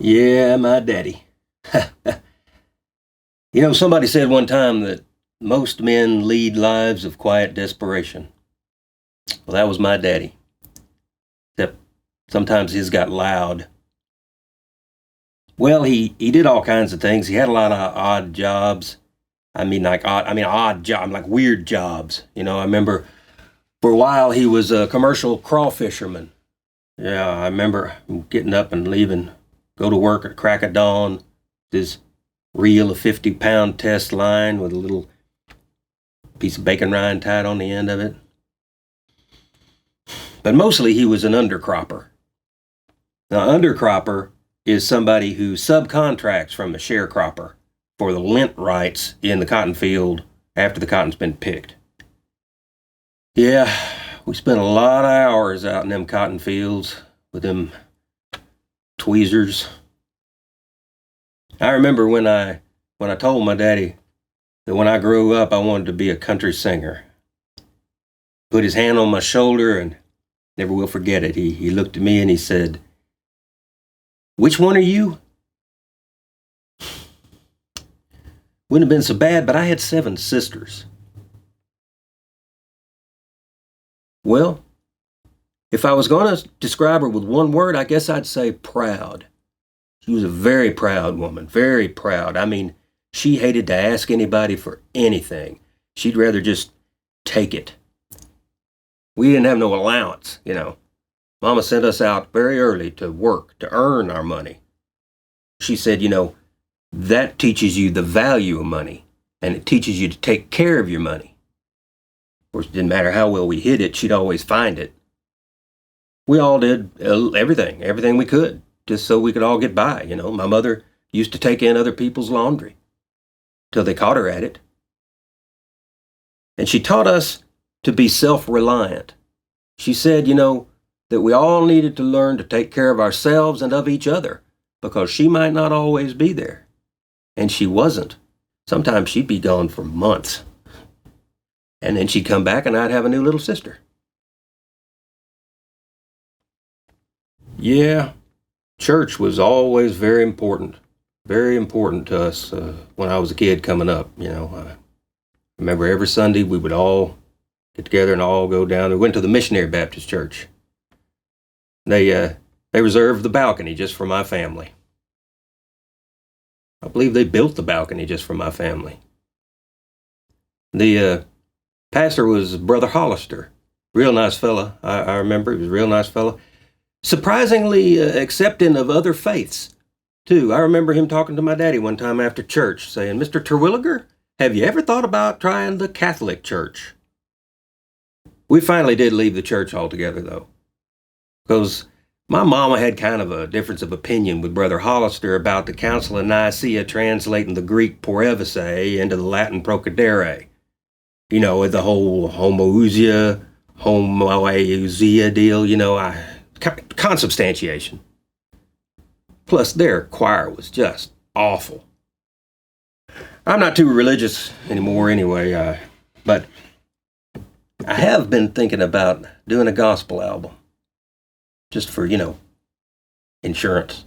Yeah, my daddy. Somebody said one time that most men lead lives of quiet desperation. Well, that was my daddy. Except sometimes his got loud. Well, he did all kinds of things. He had a lot of odd jobs. Odd job, like weird jobs. I remember for a while he was a commercial crawfisherman. Yeah, I remember getting up and leaving, go to work at crack of dawn, this reel of 50-pound test line with a little piece of bacon rind tied on the end of it. But mostly he was an undercropper. Now, undercropper is somebody who subcontracts from the sharecropper for the lint rights in the cotton field after the cotton's been picked. Yeah, we spent a lot of hours out in them cotton fields with them tweezers. I remember when I told my daddy that when I grew up I wanted to be a country singer. Put his hand on my shoulder and never will forget it. He looked at me and he said, "Which one are you?" Wouldn't have been so bad, but I had 7 sisters. Well, if I was going to describe her with one word, I guess I'd say proud. She was a very proud woman, very proud. She hated to ask anybody for anything. She'd rather just take it. We didn't have no allowance. Mama sent us out very early to work, to earn our money. She said, that teaches you the value of money, and it teaches you to take care of your money. Of course, it didn't matter how well we hid it, she'd always find it. We all did everything we could, just so we could all get by. My mother used to take in other people's laundry till they caught her at it. And she taught us to be self-reliant. She said, that we all needed to learn to take care of ourselves and of each other, because she might not always be there. And she wasn't. Sometimes she'd be gone for months. And then she'd come back and I'd have a new little sister. Yeah, church was always very important to us when I was a kid coming up. I remember every Sunday we would all get together and all go down. We went to the Missionary Baptist Church. They reserved the balcony just for my family. I believe they built the balcony just for my family. The pastor was Brother Hollister. Real nice fella. I remember he was a real nice fella. Surprisingly accepting of other faiths, too. I remember him talking to my daddy one time after church, saying, "Mr. Terwilliger, have you ever thought about trying the Catholic Church?" We finally did leave the church altogether, though, because my mama had kind of a difference of opinion with Brother Hollister about the Council of Nicaea translating the Greek porevase into the Latin procedere. With the whole homoousia deal, consubstantiation. Plus, their choir was just awful. I'm not too religious anymore anyway, but I have been thinking about doing a gospel album. Just for, insurance.